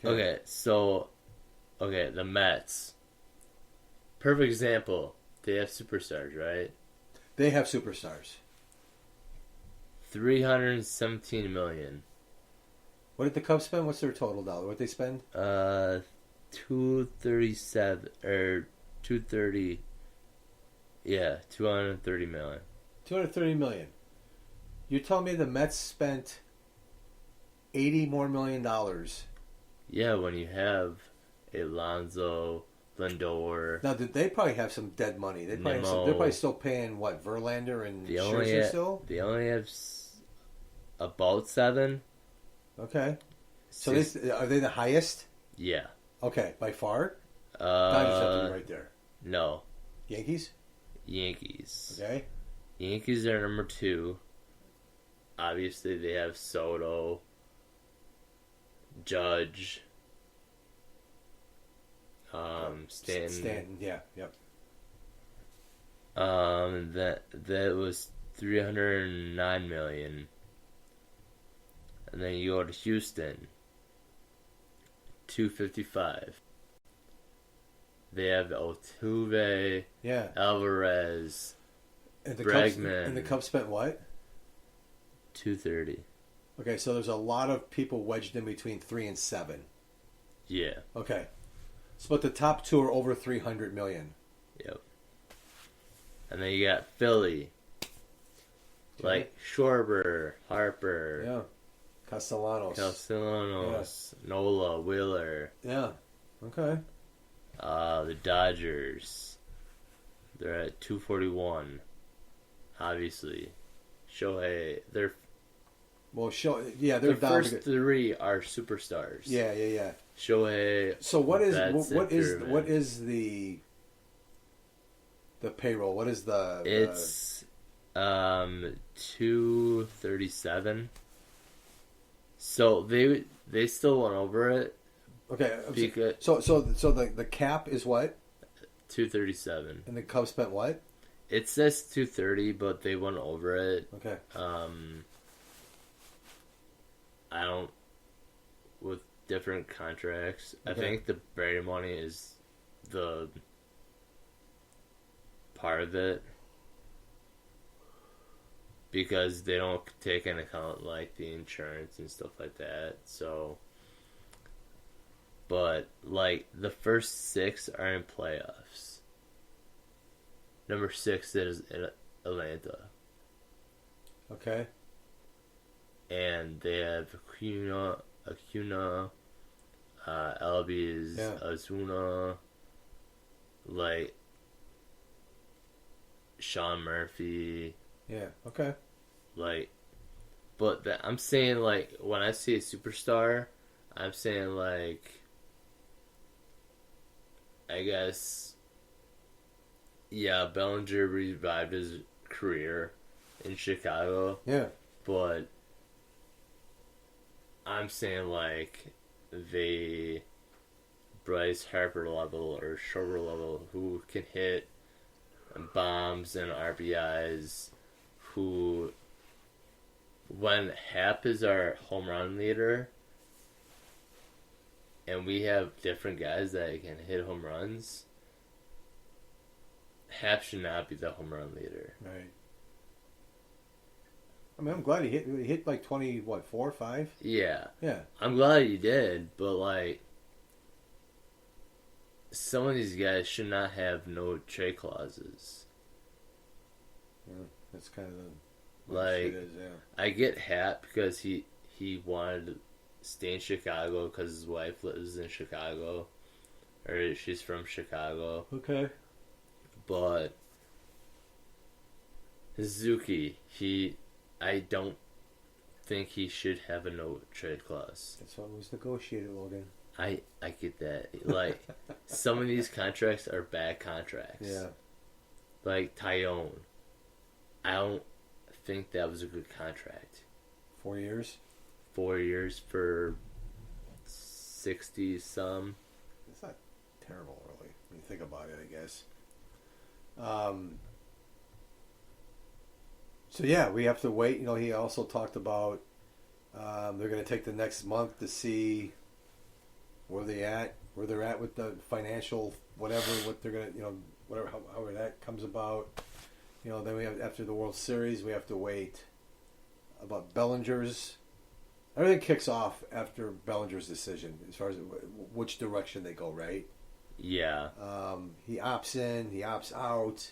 Okay, so the Mets. Perfect example. They have superstars, right? They have superstars. 317 million. What did the Cubs spend? What's their total dollar? What they spend? 237 or 230. Yeah, 230 million. 230 million. You tell me the Mets spent $80 million more. Yeah, when you have Alonso, Lindor. Now, did they probably have some dead money? They're probably still paying what, Verlander and Scherzer still? They only have about 7. Okay. So are they the highest? Yeah. Okay, by far? Dodgers have to be right there. No. Yankees? Yankees. Okay. Yankees are number 2. Obviously, they have Soto, Judge, Stanton. Yeah, yep. That was 309 million. And then you go to Houston, 255. They have Altuve, Alvarez, Bregman. And the Cubs spent what? 230. Okay, so there's a lot of people wedged in between 3 and 7. Yeah. Okay. So, but the top 2 are over 300 million. Yep. And then you got Philly. Okay. Like Schwarber, Harper. Yeah. Castellanos. Yeah. Nola, Wheeler. Yeah. Okay. The Dodgers. They're at 241. Obviously. Shohei. They're the first 3 are superstars. Yeah. Shohei. So what is the payroll? What is It's 237. So they still went over it. Okay. So the cap is what? 237. And the Cubs spent what? It says 230, but they went over it. Okay. I don't with different contracts. Okay. I think the Brady money is the part of it because they don't take into account like the insurance and stuff like that. So, but like the first 6 are in playoffs. Number 6 is in Atlanta. Okay. And they have Acuna, Albies, Ozuna, like Sean Murphy. Yeah. Okay. Like, but I'm saying like when I see a superstar, I'm saying like, I guess, yeah, Bellinger revived his career in Chicago. Yeah. But I'm saying like the Bryce Harper level or Schwarber level who can hit bombs and RBIs, who when Hap is our home run leader and we have different guys that can hit home runs, Hap should not be the home run leader. Right. I mean, I'm glad he hit like 20, 4 or 5? Yeah. Yeah. I'm glad he did, but like some of these guys should not have no trade clauses. Yeah, that's kind of the like it is, yeah. I get Hap because he wanted to stay in Chicago because his wife lives in Chicago, or she's from Chicago. Okay. But Suzuki, I don't think he should have a no trade clause. That's what was negotiated, Logan. I get that. Like, some of these contracts are bad contracts. Yeah. Like Tyone. I don't think that was a good contract. 4 years? 4 years for 60-some. It's not terrible, really, when you think about it, I guess. So, yeah, we have to wait. You know, he also talked about they're going to take the next month to see where they're at with the financial whatever, what they're gonna, whatever, however that comes about. Then we have, after the World Series, we have to wait about Bellinger's. Everything kicks off after Bellinger's decision as far as which direction they go, right? Yeah. He opts in, he opts out.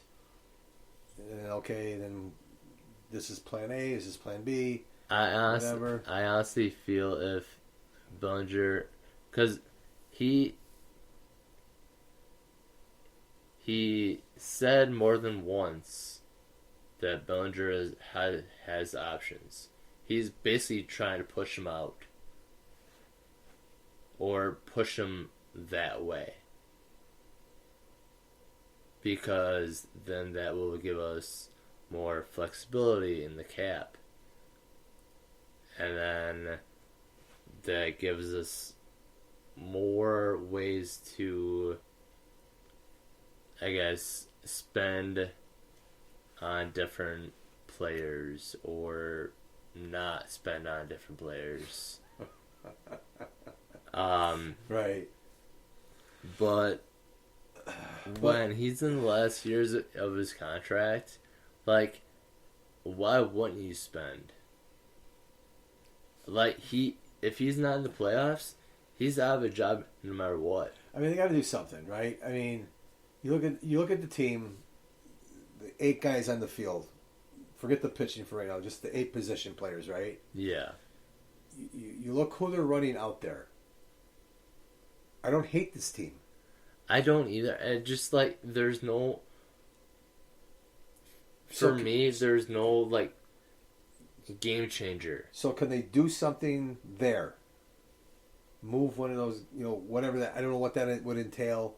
And okay, then this is plan A, this is plan B. I honestly feel if Bellinger, because he said more than once that Bellinger has options. He's basically trying to push him out or push him that way, because then that will give us more flexibility in the cap, and then that gives us more ways to, I guess, spend on different players or not spend on different players. Right. But when he's in the last years of his contract, like, why wouldn't you spend? Like, if he's not in the playoffs, he's out of a job no matter what. I mean, they got to do something, right? I mean, you look at the team, the 8 guys on the field. Forget the pitching for right now, just the 8 position players, right? Yeah. You look who they're running out there. I don't hate this team. I don't either. And just like there's no. For me, there's no like game changer. So can they do something there? Move one of those, whatever that. I don't know what that would entail,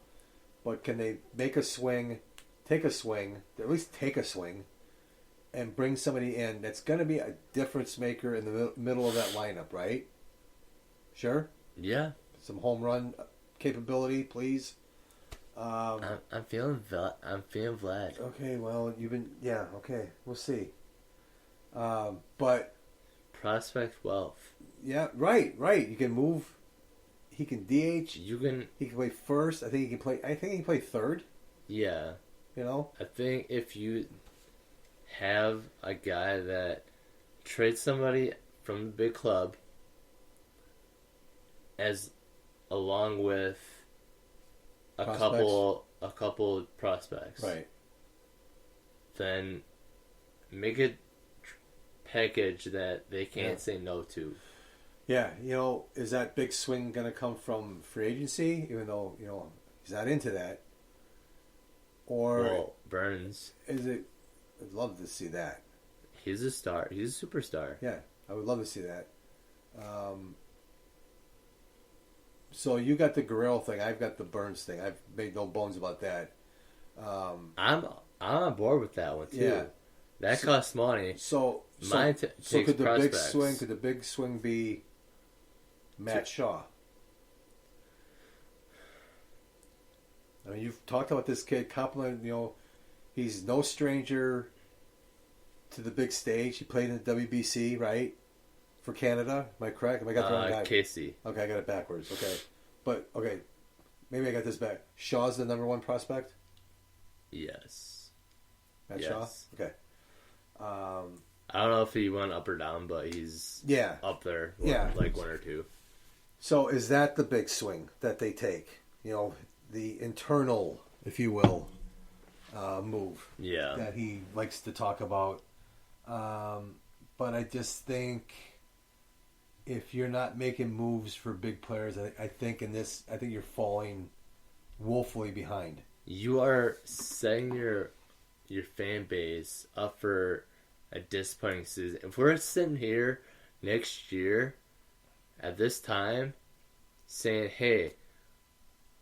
but can they make a swing, take a swing, at least take a swing, and bring somebody in that's going to be a difference maker in the middle of that lineup, right? Sure. Yeah. Some home run capability, please. I'm feeling Vlad. Okay, well, okay, we'll see. But prospect wealth. Yeah, right. You can move. He can DH. He can play first. I think he can play third. Yeah. I think if you have a guy that trades somebody from the big club along with a couple prospects, right? Then make a package that they can't say no to. Yeah, is that big swing going to come from free agency? Even though he's not into that, or Burns? Is it? I'd love to see that. He's a star. He's a superstar. Yeah, I would love to see that. So you got the Guerrero thing. I've got the Burns thing. I've made no bones about that. I'm on board with that one too. Yeah. That costs money. So could the big swing be Matt Shaw? I mean, you've talked about this kid, compliment. He's no stranger to the big stage. He played in the WBC, right? For Canada. Am I correct? Am I got the wrong guy? Casey. Okay, I got it backwards. Okay. But, okay, maybe I got this back. Shaw's the number 1 prospect? Yes. Matt Shaw? Okay. I don't know if he went up or down, but he's up there. Like 1 or 2. So is that the big swing that they take? The internal, if you will, move. Yeah. That he likes to talk about. But I just think if you're not making moves for big players, I think you're falling woefully behind. You are setting your fan base up for a disappointing season. If we're sitting here next year at this time saying, hey,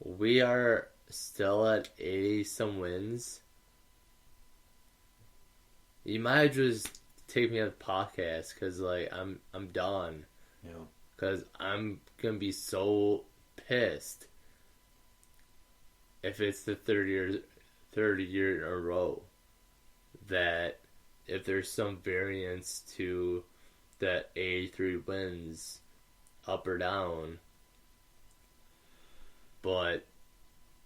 we are still at 80 some wins, you might just take me off the podcast because I'm done. Yeah. Because I'm gonna be so pissed if it's the third year in a row that if there's some variance to that 83 wins up or down, But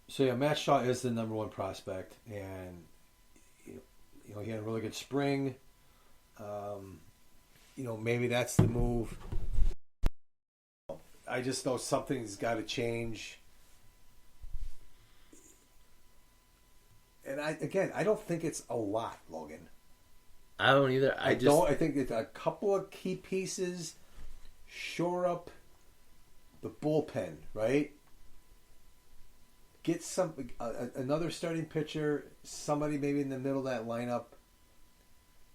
So yeah, Matt Shaw is the number one prospect, and he had a really good spring. Maybe that's the move. I just know something's got to change. And I don't think it's a lot, Logan. I don't either. I think it's a couple of key pieces. Shore up the bullpen, right? Get another starting pitcher, somebody maybe in the middle of that lineup.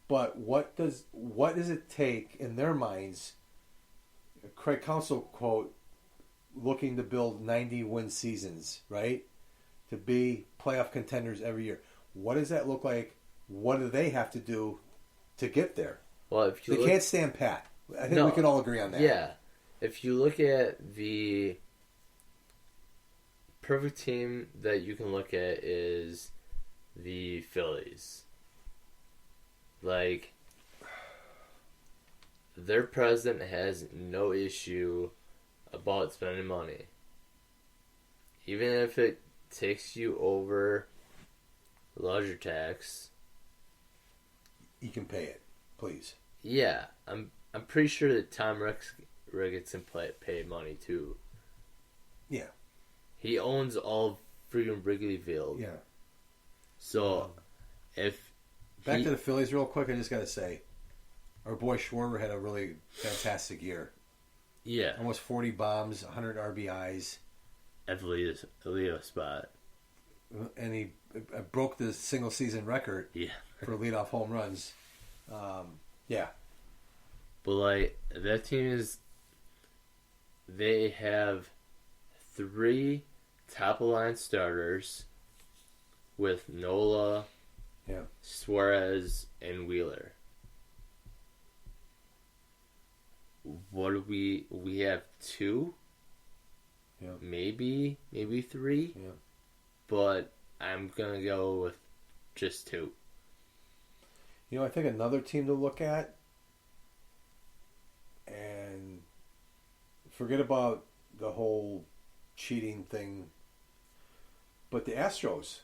But what does it take in their minds? Craig Counsell quote, looking to build 90-win seasons, right? To be playoff contenders every year. What does that look like? What do they have to do to get there? Well, if they can't stand pat. I think we can all agree on that. Yeah. If you look at the perfect team that you can look at is the Phillies. Like, their president has no issue about spending money. Even if it takes you over leisure tax, you can pay it, please. Yeah, I'm pretty sure that Tom Ricketts can pay money too. Yeah, he owns all freaking Wrigley Field. Yeah. So back to the Phillies real quick, I just got to say, our boy Schwarber had a really fantastic year. Yeah, almost 40 bombs, 100 RBIs. At the leadoff spot. And he broke the single season record for leadoff home runs. Yeah. But, like, that team they have 3 top-of-line starters with Nola, Suarez, and Wheeler. What do we have 2? Yeah. Maybe 3. Yeah. But I'm going to go with just 2. I think another team to look at, and forget about the whole cheating thing, but the Astros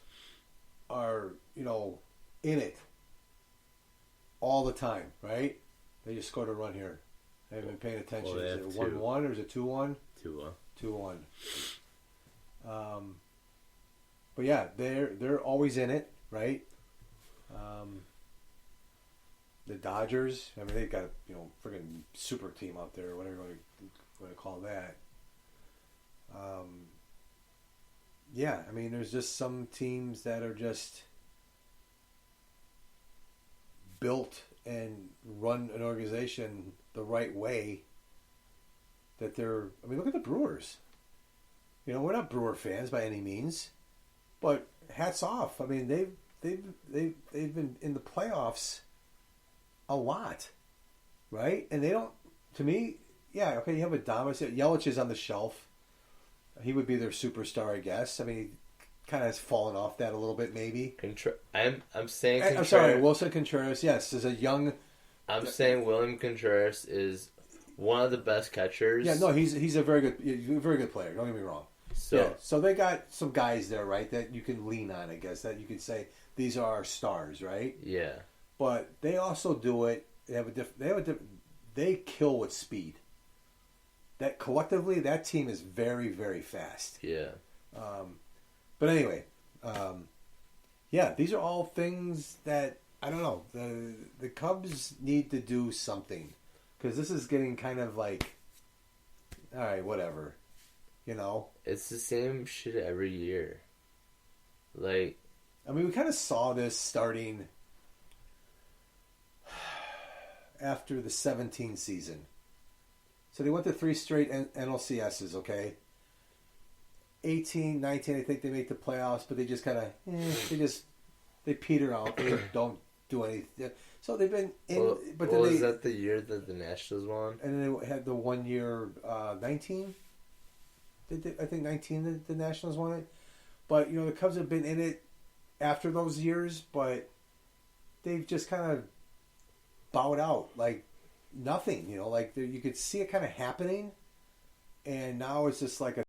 are, in it all the time, right? They just scored a run here. I haven't been paying attention. Is it 1-1 or is it 2-1? 2-1. 2-1. But yeah, they're always in it, right? The Dodgers, I mean, they've got freaking super team out there, or whatever you want to call that. Yeah, I mean, there's just some teams that are just built and run an organization the right way. That look at the Brewers. We're not Brewer fans by any means, but hats off. I mean, they've been in the playoffs a lot, right? And they don't. To me, yeah, okay. You have Adames. Yelich is on the shelf. He would be their superstar, I guess. I mean, he kind of has fallen off that a little bit, maybe. I'm saying. Contreras. I'm sorry, Wilson Contreras. Yes, is a young. I'm saying William Contreras is one of the best catchers. Yeah, no, he's a very good player. Don't get me wrong. So they got some guys there, right, that you can lean on, I guess, that you can say these are our stars, right? Yeah. But they also do it. They kill with speed. That collectively, that team is very, very fast. Yeah. But anyway, yeah, these are all things that I don't know. The Cubs need to do something because this is getting kind of like, all right, whatever. It's the same shit every year. Like, I mean, we kind of saw this starting after the 17 season. So they went to 3 straight NLCSs, okay? 18, 19, I think they make the playoffs, but they just kind of, they peter out. They don't do anything. So they've been in, but then was that the year that the Nationals won? And then they had the 1 year, 19? I think 19 the Nationals won it. But, the Cubs have been in it after those years, but they've just kind of bowed out like nothing, like you could see it kind of happening, and now it's just like a